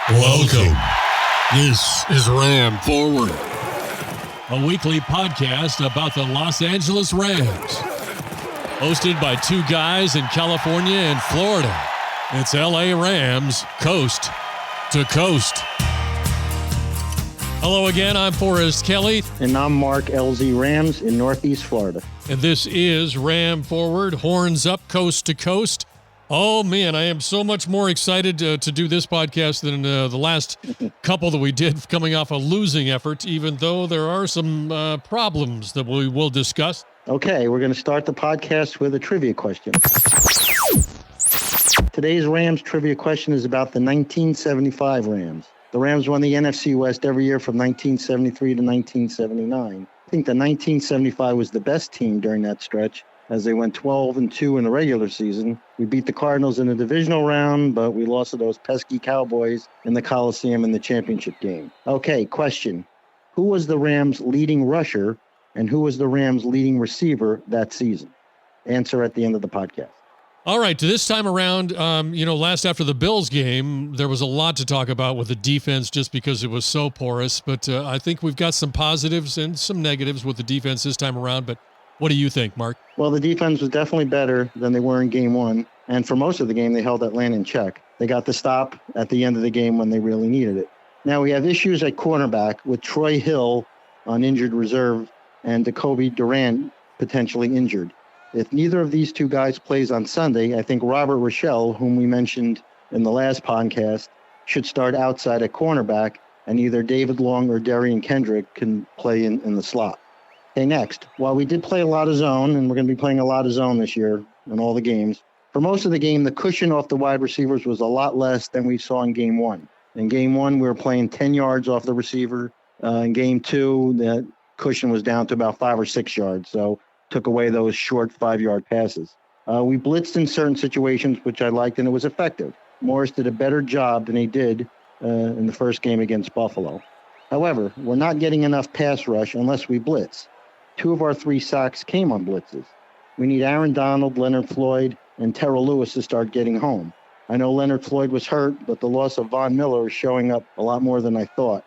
Welcome. This is Ram Forward, a weekly podcast about the Los Angeles Rams. Hosted by two guys in California and Florida. It's LA Rams, coast to coast. Hello again, I'm Forrest Kelly. And I'm Mark, LZ Rams in Northeast Florida. And this is Ram Forward, horns up, coast to coast. Oh, man, I am so much more excited to do this podcast than the last couple that we did coming off a losing effort, even though there are some problems that we will discuss. Okay, we're going to start the podcast with a trivia question. Today's Rams trivia question is about the 1975 Rams. The Rams won the NFC West every year from 1973 to 1979. I think the 1975 was the best team during that stretch, as they went 12-2 in the regular season. We beat the Cardinals in the divisional round, but we lost to those pesky Cowboys in the Coliseum in the championship game. Okay, question. Who was the Rams' leading rusher, and who was the Rams' leading receiver that season? Answer at the end of the podcast. All right, this time around, last after the Bills game, there was a lot to talk about with the defense just because it was so porous. But I think we've got some positives and some negatives with the defense this time around. But what do you think, Mark? Well, the defense was definitely better than they were in game one. And for most of the game, they held Atlanta in check. They got the stop at the end of the game when they really needed it. Now we have issues at cornerback with Troy Hill on injured reserve and Jacoby Durant potentially injured. If neither of these two guys plays on Sunday, I think Robert Rochelle, whom we mentioned in the last podcast, should start outside at cornerback, and either David Long or Darian Kendrick can play in the slot. Okay, next. While we did play a lot of zone, and we're going to be playing a lot of zone this year in all the games, for most of the game, the cushion off the wide receivers was a lot less than we saw in game one. In game one, we were playing 10 yards off the receiver. In game two, the cushion was down to about 5 or 6 yards, so took away those short 5-yard passes. We blitzed in certain situations, which I liked, and it was effective. Morris did a better job than he did in the first game against Buffalo. However, we're not getting enough pass rush unless we blitz. 2 of our 3 sacks came on blitzes. We need Aaron Donald, Leonard Floyd, and Terrell Lewis to start getting home. I know Leonard Floyd was hurt, but the loss of Von Miller is showing up a lot more than I thought.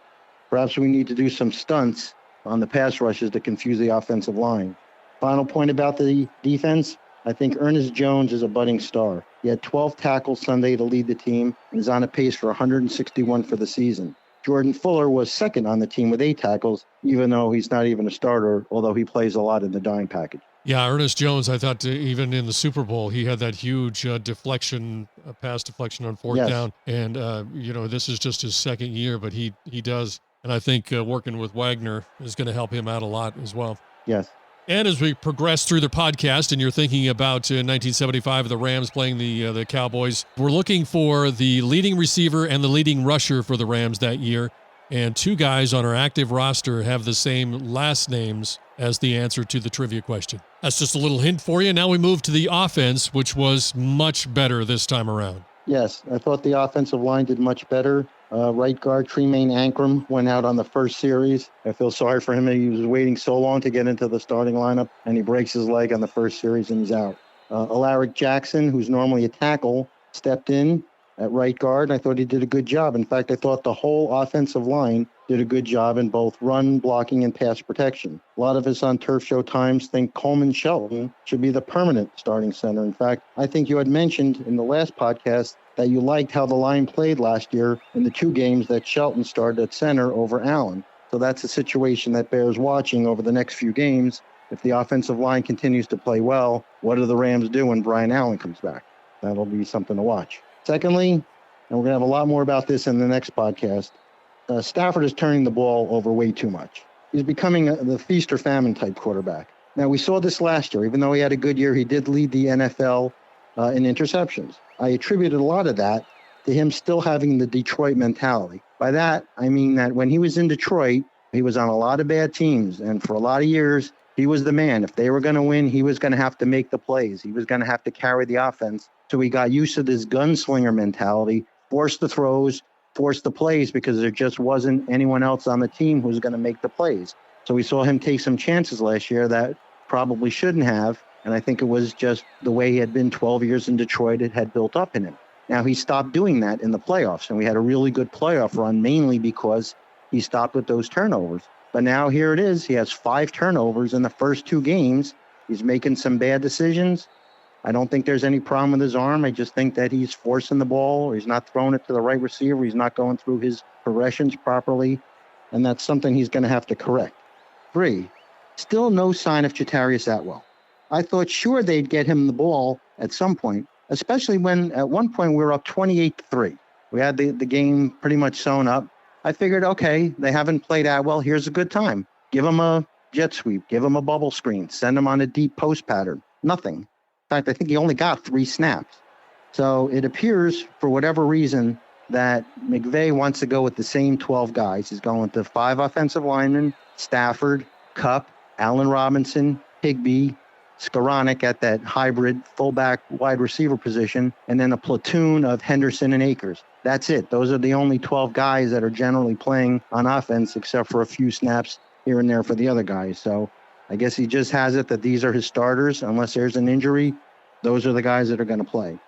Perhaps we need to do some stunts on the pass rushes to confuse the offensive line. Final point about the defense, I think Ernest Jones is a budding star. He had 12 tackles Sunday to lead the team and is on a pace for 161 for the season. Jordan Fuller was second on the team with 8 tackles, even though he's not even a starter, although he plays a lot in the dime package. Yeah, Ernest Jones, I thought even in the Super Bowl, he had that huge pass deflection on fourth down. And, this is just his second year, but he does. And I think working with Wagner is going to help him out a lot as well. Yes. And as we progress through the podcast and you're thinking about 1975, the Rams playing the Cowboys, we're looking for the leading receiver and the leading rusher for the Rams that year. And 2 guys on our active roster have the same last names as the answer to the trivia question. That's just a little hint for you. Now we move to the offense, which was much better this time around. Yes, I thought the offensive line did much better. Right guard Tremaine Ankrum went out on the first series. I feel sorry for him. He was waiting so long to get into the starting lineup, and he breaks his leg on the first series, and he's out. Alaric Jackson, who's normally a tackle, stepped in at right guard, and I thought he did a good job. In fact, I thought the whole offensive line did a good job in both run, blocking, and pass protection. A lot of us on Turf Show Times think Coleman Shelton should be the permanent starting center. In fact, I think you had mentioned in the last podcast that you liked how the line played last year in the 2 games that Shelton started at center over Allen. So that's a situation that bears watching over the next few games. If the offensive line continues to play well, what do the Rams do when Brian Allen comes back? That'll be something to watch. Secondly, and we're going to have a lot more about this in the next podcast, Stafford is turning the ball over way too much. He's becoming the feast or famine type quarterback. Now, we saw this last year. Even though he had a good year, he did lead the NFL in interceptions. I attributed a lot of that to him still having the Detroit mentality. By that, I mean that when he was in Detroit, he was on a lot of bad teams. And for a lot of years, he was the man. If they were going to win, he was going to have to make the plays. He was going to have to carry the offense. So he got used to this gunslinger mentality, forced the throws, forced the plays, because there just wasn't anyone else on the team who was going to make the plays. So we saw him take some chances last year that probably shouldn't have. And I think it was just the way he had been 12 years in Detroit, it had built up in him. Now, he stopped doing that in the playoffs, and we had a really good playoff run, mainly because he stopped with those turnovers. But now here it is. He has 5 turnovers in the first 2 games. He's making some bad decisions. I don't think there's any problem with his arm. I just think that he's forcing the ball, or he's not throwing it to the right receiver. He's not going through his progressions properly, and that's something he's going to have to correct. 3, still no sign of Chatarius Atwell. I thought sure they'd get him the ball at some point, especially when at one point we were up 28-3. We had the game pretty much sewn up. I figured, okay, they haven't played Atwell. Here's a good time. Give him a jet sweep. Give him a bubble screen. Send him on a deep post pattern. Nothing. In fact, I think he only got 3 snaps. So it appears, for whatever reason, that McVay wants to go with the same 12 guys. He's going with the 5 offensive linemen, Stafford, Kupp, Allen Robinson, Higbee, Skoranek at that hybrid fullback wide receiver position, and then a platoon of Henderson and Akers. That's it. Those are the only 12 guys that are generally playing on offense, except for a few snaps here and there for the other guys. So I guess he just has it that these are his starters. Unless there's an injury, those are the guys that are going to play.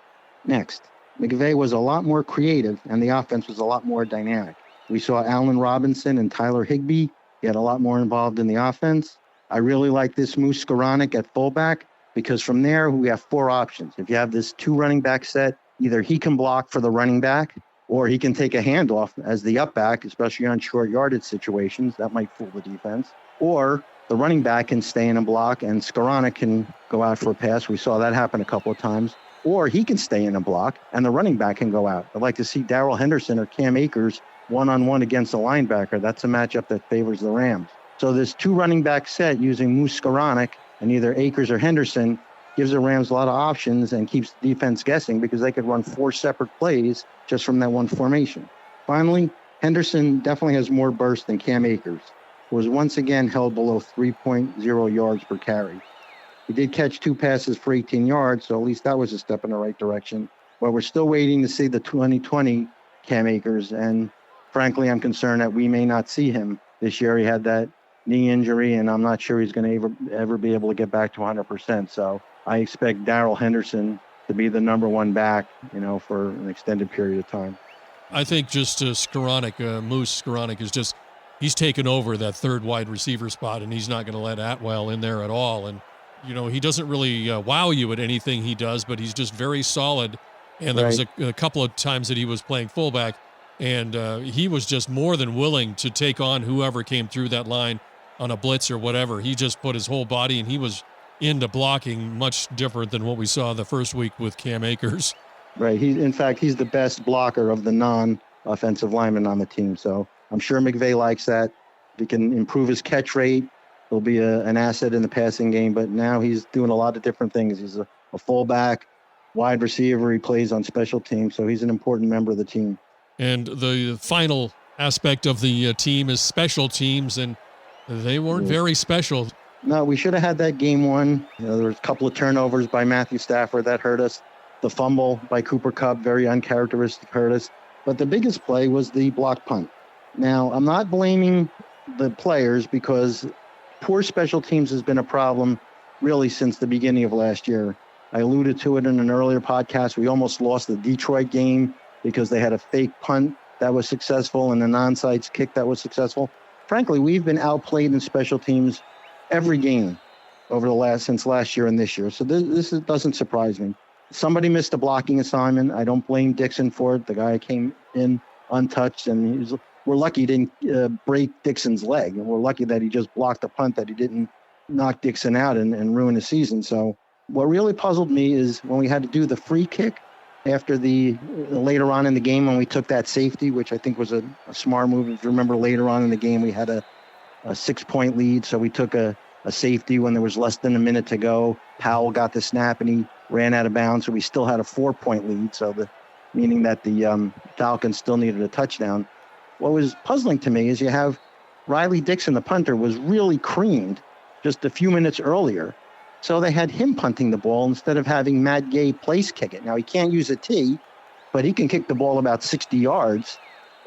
Next, McVay was a lot more creative, and the offense was a lot more dynamic. We saw Allen Robinson and Tyler Higbee get a lot more involved in the offense. I really like this Moose Skoranek at fullback, because from there we have 4 options. If you have this 2 running back set, either he can block for the running back, or he can take a handoff as the up back, especially on short yardage situations. That might fool the defense. Or the running back can stay in a block and Skoranek can go out for a pass. We saw that happen a couple of times. Or he can stay in a block and the running back can go out. I'd like to see Darrell Henderson or Cam Akers one-on-one against a linebacker. That's a matchup that favors the Rams. So this 2 running back set using Moose Skoranek and either Akers or Henderson gives the Rams a lot of options and keeps the defense guessing, because they could run 4 separate plays just from that one formation. Finally, Henderson definitely has more burst than Cam Akers, who was once again held below 3.0 yards per carry. He did catch 2 passes for 18 yards, so at least that was a step in the right direction. But we're still waiting to see the 2020 Cam Akers, and frankly, I'm concerned that we may not see him this year. He had that knee injury, and I'm not sure he's going to ever be able to get back to 100%. So I expect Darrell Henderson to be the number 1 back, for an extended period of time. I think just Skoranek, Moose Skoranek is he's taken over that 3rd wide receiver spot, and he's not going to let Atwell in there at all. And, he doesn't really wow you at anything he does, but he's just very solid. And there was a couple of times that he was playing fullback, and he was just more than willing to take on whoever came through that line on a blitz or whatever. He just put his whole body, and he was into blocking, much different than what we saw the first week with Cam Akers. Right. In fact, he's the best blocker of the non-offensive linemen on the team. So I'm sure McVay likes that. If he can improve his catch rate, he'll be an asset in the passing game. But now he's doing a lot of different things. He's a fullback, wide receiver. He plays on special teams. So he's an important member of the team. And the final aspect of the team is special teams, and they weren't very special. No, we should have had that game 1. There was a couple of turnovers by Matthew Stafford that hurt us. The fumble by Cooper Kupp, very uncharacteristic, hurt us. But the biggest play was the block punt. Now, I'm not blaming the players, because poor special teams has been a problem really since the beginning of last year. I alluded to it in an earlier podcast. We almost lost the Detroit game because they had a fake punt that was successful and a non-sides kick that was successful. Frankly, we've been outplayed in special teams every game since last year and this year. So this doesn't surprise me. Somebody missed a blocking assignment. I don't blame Dixon for it. The guy came in untouched, and we're lucky he didn't break Dixon's leg. And we're lucky that he just blocked a punt, that he didn't knock Dixon out and ruin the season. So what really puzzled me is when we had to do the free kick after later on in the game, when we took that safety, which I think was a smart move. If you remember, later on in the game, we had a 6-point lead. So we took a safety when there was less than a minute to go. Powell got the snap and he ran out of bounds. So we still had a 4-point lead. So meaning that the Falcons still needed a touchdown. What was puzzling to me is you have Riley Dixon, the punter, was really creamed just a few minutes earlier. So they had him punting the ball instead of having Matt Gay place kick it. Now, he can't use a tee, but he can kick the ball about 60 yards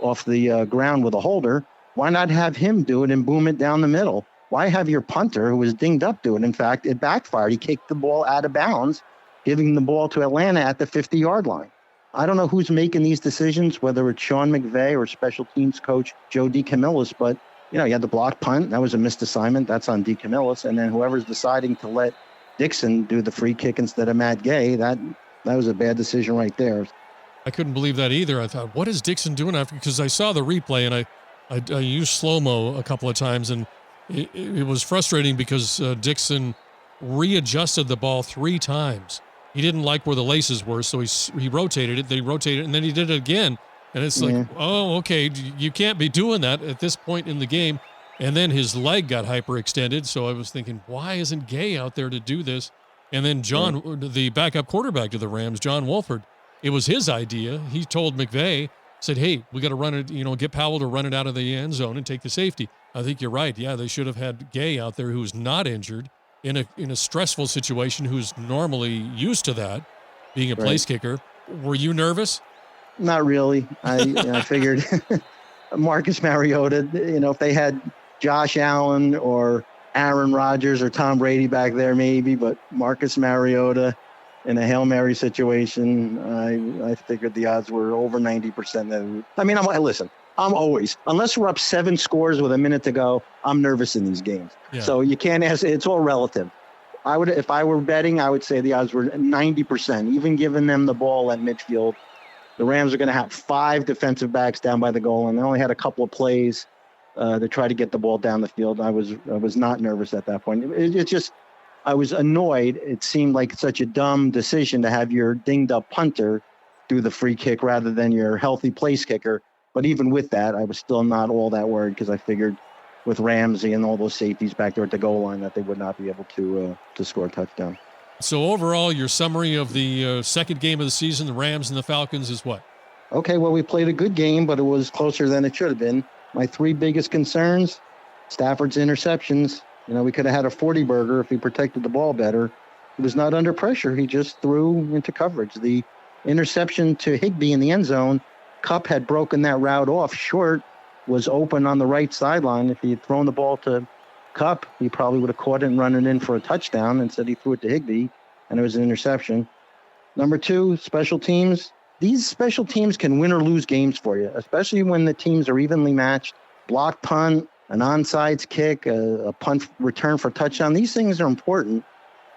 off the ground with a holder. Why not have him do it and boom it down the middle? Why have your punter, who was dinged up, do it? In fact, it backfired. He kicked the ball out of bounds, giving the ball to Atlanta at the 50-yard line. I don't know who's making these decisions, whether it's Sean McVay or special teams coach Joe DeCamillis, but you had the block punt. That was a missed assignment. That's on DeCamillis. And then whoever's deciding to let Dixon do the free kick instead of Matt Gay, that was a bad decision right there. I couldn't believe that either. I thought, what is Dixon doing after? Because I saw the replay, and I used slow-mo a couple of times, and it was frustrating because Dixon readjusted the ball 3 times. He didn't like where the laces were, so he rotated it. They rotated it, and then he did it again. And it's like, oh, okay, you can't be doing that at this point in the game. And then his leg got hyperextended, so I was thinking, why isn't Gay out there to do this? And then John, the backup quarterback to the Rams, John Wolford, it was his idea. He told McVay, said, hey, we got to run it, get Powell to run it out of the end zone and take the safety. I think you're right. Yeah, they should have had Gay out there who's not injured in a stressful situation, who's normally used to that, being a place kicker. Were you nervous? Not really. I figured Marcus Mariota, if they had Josh Allen or Aaron Rodgers or Tom Brady back there, maybe, but Marcus Mariota in a Hail Mary situation, I figured the odds were over 90%. Listen, I'm always, unless we're up 7 scores with a minute to go, I'm nervous in these games. Yeah. So you can't ask, it's all relative. If I were betting, I would say the odds were 90%, even giving them the ball at midfield. The Rams are going to have 5 defensive backs down by the goal, and they only had a couple of plays to try to get the ball down the field. I was not nervous at that point. It's just, I was annoyed. It seemed like such a dumb decision to have your dinged up punter do the free kick rather than your healthy place kicker. But even with that, I was still not all that worried because I figured with Ramsey and all those safeties back there at the goal line that they would not be able to score a touchdown. So overall, your summary of the second game of the season, the Rams and the Falcons, is what? Okay, well, we played a good game, but it was closer than it should have been. My 3 biggest concerns, Stafford's interceptions. We could have had a 40-burger if he protected the ball better. He was not under pressure. He just threw into coverage. The interception to Higbee in the end zone, Kupp had broken that route off short, was open on the right sideline. If he had thrown the ball to Kupp, he probably would have caught it and run it in for a touchdown. Instead, he threw it to Higbee, and it was an interception. Number 2, special teams. These special teams can win or lose games for you, especially when the teams are evenly matched. Block punt, an onside kick, a punt return for a touchdown. These things are important.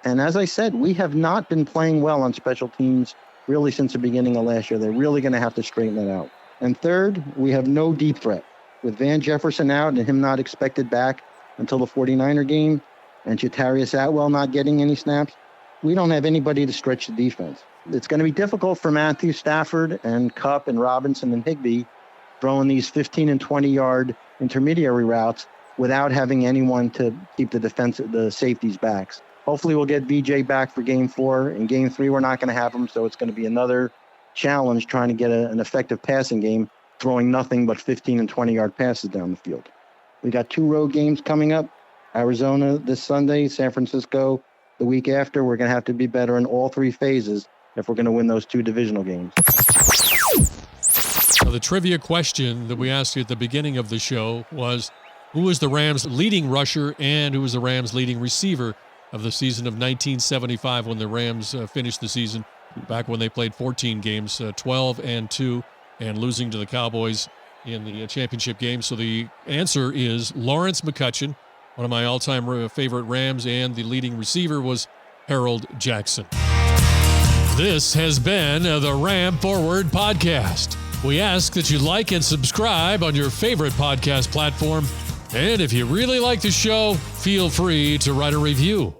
And as I said, we have not been playing well on special teams really since the beginning of last year. They're really going to have to straighten it out. And third, we have no deep threat. With Van Jefferson out and him not expected back until the 49er game, and Jatarius Atwell not getting any snaps, we don't have anybody to stretch the defense. It's going to be difficult for Matthew Stafford and Kupp and Robinson and Higbee throwing these 15 and 20-yard intermediary routes without having anyone to keep the safeties backs. Hopefully we'll get VJ back for game 4. In game 3, we're not going to have him, so it's going to be another challenge trying to get an effective passing game, throwing nothing but 15 and 20-yard passes down the field. We got 2 road games coming up. Arizona this Sunday, San Francisco the week after. We're going to have to be better in all 3 phases if we're going to win those 2 divisional games. Now, the trivia question that we asked you at the beginning of the show was, who was the Rams' leading rusher and who was the Rams' leading receiver of the season of 1975 when the Rams finished the season back when they played 14 games, 12-2, and losing to the Cowboys in the championship game. So the answer is Lawrence McCutcheon, one of my all-time favorite Rams, and the leading receiver was Harold Jackson. This has been the Ram Forward Podcast. We ask that you like and subscribe on your favorite podcast platform. And if you really like the show, feel free to write a review.